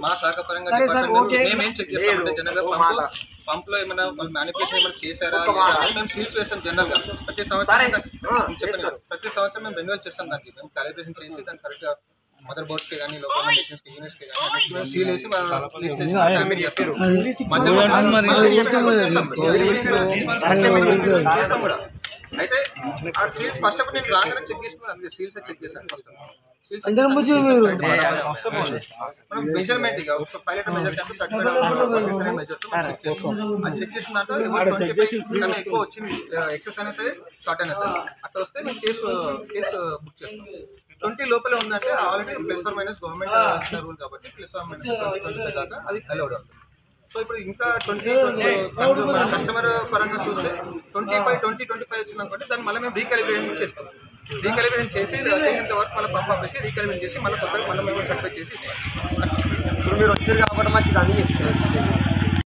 మా శాఖ పరంగా డిపార్ట్మెంట్ మేము ఏం చెక్ చేస్తామంటే జనరల్గా పంపులో ఏమైనా మ్యానిపులేషన్ ఏమైనా చేశారా మేము సీల్స్ వేస్తాం జనరల్గా ప్రతి సంవత్సరం మేము రెన్యువల్ చేస్తాం దానికి మేము క్యాలిబ్రేషన్ చేసి దాన్ని కరెక్ట్గా మదర్ బోర్డ్స్కి కానీ లోకల్ మెషిన్స్కి యూనిట్స్కి కానీ సీల్ వేసి చేస్తాం కూడా. అయితే ఆ సీల్స్ ఫస్ట్ ఆఫ్ నేను రాగానే చెక్ చేసుకున్నాను, అందుకే సీల్స్ చెక్ చేశాను ఫస్ట్. మెజర్మెంట్ ఇక ఒక 5 లీటర్ మెజర్ చేస్తే సర్టిఫికేట్ మెజర్ చెక్ చేస్తాం. అది చెక్ చేసిన దాంట్లో 25 కన్నా ఎక్కువ వచ్చింది ఎక్సెస్ అయినా సరే షార్ట్ అయినా సరే అట్లా వస్తే మేము కేసు బుక్ చేస్తాం. 20 లోపలే ఉందంటే already plus or minus government rule కాబట్టి ప్లస్ ఆర్ మైనస్ 20-25 దాకా అది అలౌడ్ అవుతుంది. సో ఇప్పుడు ఇంకా 20 మన కస్టమర్ పరంగా చూస్తే 25 వచ్చిందనుకోండి దాన్ని మళ్ళీ మేము రీకాలిబ్రేషన్ చేస్తాం. రీకాలిబ్రేషన్ చేసేంత వరకు మళ్ళీ పంప్ ఆపేసి రీకాలిబ్రేషన్ చేసి మళ్ళీ కొత్తగా మళ్ళీ మేము సర్టిఫై చేసి ఇస్తాం. ఇప్పుడు మీరు వచ్చారు కాబట్టి మాకు ఇది అన్నీ